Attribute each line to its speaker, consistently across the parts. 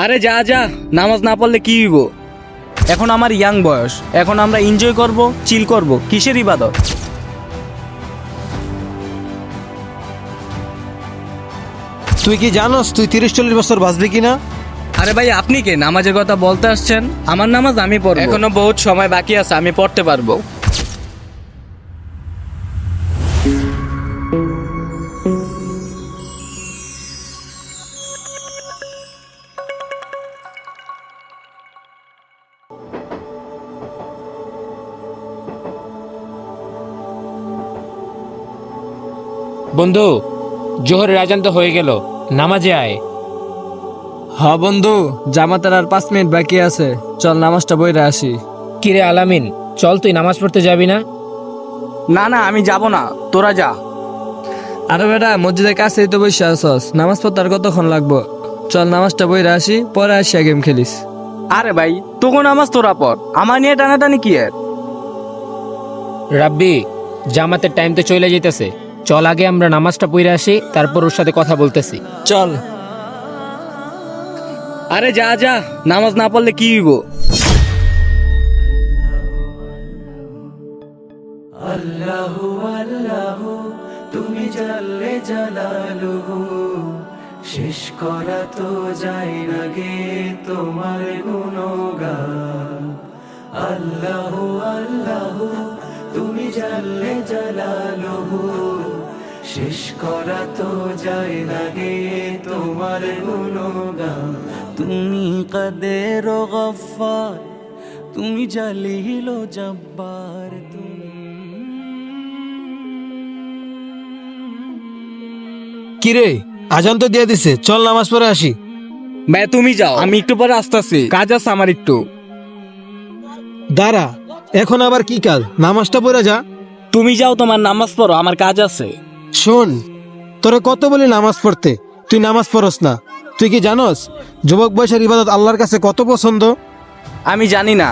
Speaker 1: আরে যা যা, নামাজ না পড়লে কি হইব? এখন আমার ইয়াং বয়স, এখন আমরা এনজয় করব, চিল করব, কিসের ইবাদত?
Speaker 2: তুই কি জানোস তুই 30-40 বছর বাঁচবি কিনা?
Speaker 1: আরে ভাই, আপনি কে নামাজের কথা বলতে আসছেন? আমার নামাজ আমি পড়ব, এখনো বহুত সময় বাকি আছে, আমি পড়তে পারবো।
Speaker 3: বন্ধু, জোহরের আজান তো হয়ে গেল, নামাজে আয়।
Speaker 4: হ্যাঁ বন্ধু, জামাতের আর 5 মিনিট বাকি আছে, চল নামাজটা বইরে আসি।
Speaker 3: কিরে আলামিন, চল তুই নামাজ পড়তে যাবি না?
Speaker 1: না না, আমি যাব না, তোরা যা।
Speaker 4: আরে বেটা, মসজিদের কাছেই তো বসে আসস, নামাজ পড়তে আর কতক্ষণ লাগবো? চল নামাজটা বইরে আসি, পরে আসিয়া গেম খেলিস।
Speaker 1: আরে ভাই, তোকে নামাজ তোরা পড়, আমার নিয়ে টানাটানি কি এর?
Speaker 3: রাব্বি, জামাতের টাইম তো চলে যেতেছে, চল আগে আমরা নামাজটা পড়ে আসি, তারপর ওর সাথে কথা বলতেছি।
Speaker 4: চল।
Speaker 1: আরে যা যা, নামাজ না পড়লে কি হইব?
Speaker 5: আল্লাহু আল্লাহু তুমি জাল্লে জালালুহু, শেষ করা তো যায় না গে তোমার গুণগান। আল্লাহু আল্লাহু তুমি জাল্লে জালালুহু, শেষ করা তো যায় না গে তোমার গুণগান। তুমি কাদের গফফার, তুমি জালিল জব্বার,
Speaker 2: কিরে, আজান তো দিয়ে দিছে, চল নামাজ পড়ে আসি।
Speaker 1: ভাই তুমি যাও, আমি একটু পরে আসতেছি, কাজ আছে আমার একটু।
Speaker 2: দাঁড়া, এখন আবার কি কাজ? নামাজটা পড়ে যা।
Speaker 1: তুমি যাও, তোমার নামাজ পড়ো, আমার কাজ আছে।
Speaker 2: শোন, তোরে কত বলি নামাজ পড়তে, তুই নামাজ পড়স না। তুই কি জানোস যুবক বয়সের ইবাদত আল্লাহর কাছে কত পছন্দ?
Speaker 1: আমি জানি না,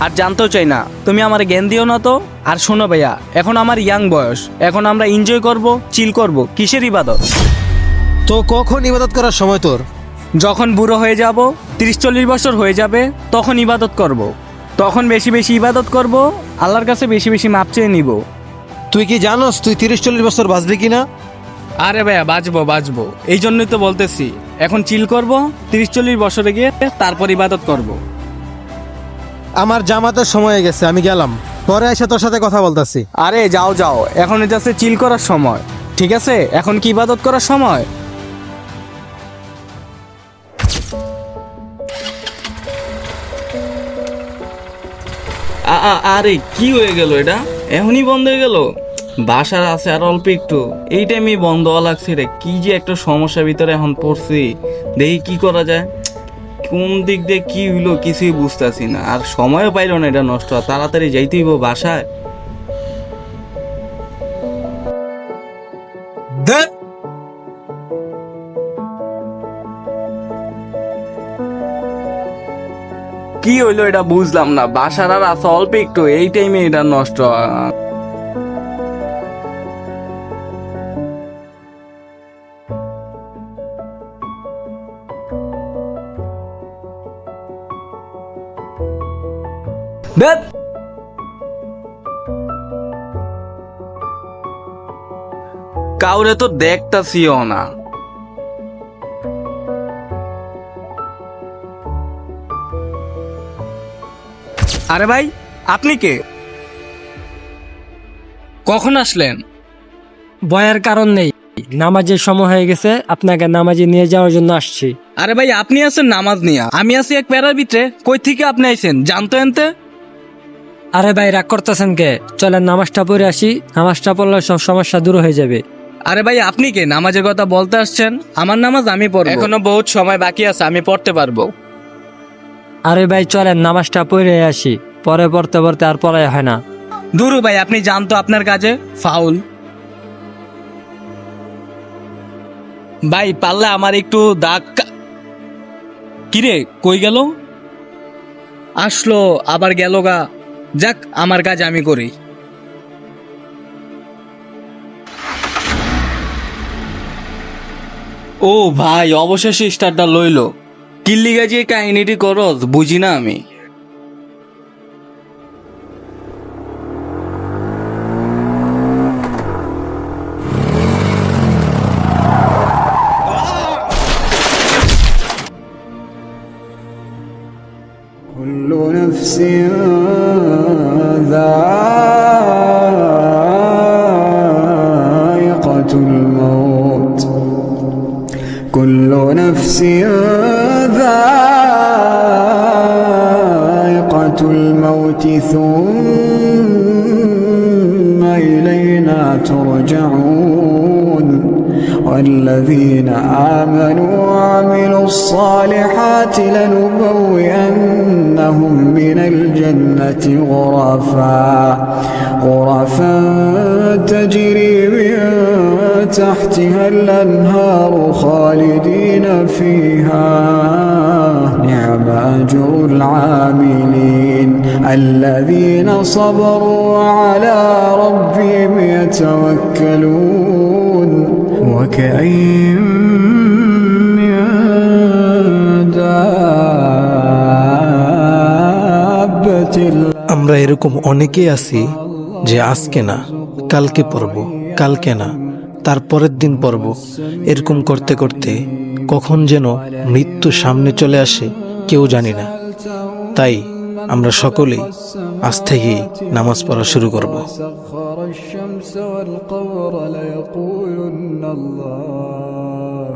Speaker 1: আর জানতেও চাই না, তুমি আমার জ্ঞান দিও না তো। আর শোনো ভাইয়া, এখন আমার ইয়াং বয়স, এখন আমরা এনজয় করব, চিল করব, কিসের ইবাদত?
Speaker 2: তো কখন ইবাদত করার সময় তোর?
Speaker 1: যখন বুড়ো হয়ে যাব, 30-40 বছর হয়ে যাবে, তখন ইবাদত করব। তখন বেশি বেশি ইবাদত করব, আল্লাহর কাছে বেশি বেশি মাপ চেয়ে নিব।
Speaker 2: তুই কি জানোস তুই 30-40 বছর বাঁচবি কিনা?
Speaker 1: আরে ভাইয়া, বাঁচবো বাঁচবো, এই জন্যই তো বলতেছি, এখন চিল করব, 30-40 বছরে গিয়ে তারপর ইবাদত করব।
Speaker 2: আমার জামাতের সময় হয়ে গেছে, আমি গেলাম, পরে এসে তোর সাথে কথা বলতাছি।
Speaker 1: আরে যাও যাও, এখন এটা হচ্ছে চিল করার সময়, ঠিক আছে? এখন কি ইবাদত করার সময়? আরে কি হয়ে গেল এটা? এখনই বন্ধ হয়ে গেল? বাসার আছে আর অল্প একটু, এই টাইমে বন্ধ হওয়া লাগছে রে। কি যে একটা সমস্যার ভিতরে এখন পড়ছি, দেখি কি করা যায়। কোন দিক দিয়ে কি হইলো কিছুই বুঝতেছি না, আর সময়ও পাইল না এটা নষ্ট হওয়া। তাড়াতাড়ি যাইতেই হইব বাসায়।
Speaker 2: ধ্যাৎ,
Speaker 1: কি হইলো এটা বুঝলাম না, বাসার আর আছে অল্প একটু, এই টাইমে এটা নষ্ট হওয়া। ধ্যাৎ। কাউরে তো দেখতাছিও না। আরে ভাই, আপনি কে? কখন আসলেন?
Speaker 4: ভয়ের কারণ নেই, নামাজের সময় হয়ে গেছে, আপনাকে নামাজে নিয়ে যাওয়ার জন্য আসছি।
Speaker 1: আরে ভাই, আপনি আছেন নামাজ নিয়া, আমি আছি এক প্যারার ভিতরে। কই থেকে আপনি আইছেন জানতো এনতে?
Speaker 4: আরে ভাই, রাগ করতেছেন কে? চলেন নামাজটা পড়ে আসি, নামাজটা পড়লে সব সমস্যা দূর হয়ে যাবে।
Speaker 1: আরে ভাই, আপনি কে নামাজের কথা বলতে আসছেন? আমার নামাজ আমি পড়ব, এখনো বহুত সময় বাকি আছে, আমি পড়তে পারবো।
Speaker 4: আরে ভাই চলেন নামাজটা পড়ে আসি, পরে পড়তে পড়তে আর পড়াই হয় না।
Speaker 1: দুরু ভাই, আপনি জানতো আপনার কাজে ফাউল। ভাই পারলে আমার একটু কিরে কই গেল? আসলো আবার গেল গা। যাক, আমার কাজ আমি করি। ও ভাই, অবশেষে স্টারটা লইলো। কিল্লিগা যে কাহিনীটি করস বুঝি না আমি।
Speaker 5: كل نفس ذائقة الموت كل نفس ذائقة الموت ثم إلينا ترجعون والذين آمنوا وعملوا الصالحات لنبوئنهم من الجنة غرفا تجري من تحتها الأنهار خالدين فيها نعم أجر العاملين الذين صبروا وعلى ربهم يتوكلون وكأين من دابة
Speaker 2: আমরা এরকম অনেকেই আছি যে আজকে না কালকে পড়ব, কালকে না তার পরের দিন পড়ব, এরকম করতে করতে কখন যেন মৃত্যু সামনে চলে আসে কেউ জানি না। তাই আমরা সকলেই আজ থেকেই নামাজ পড়া শুরু করব।
Speaker 5: سخر الشمس والقمر ليقولن الله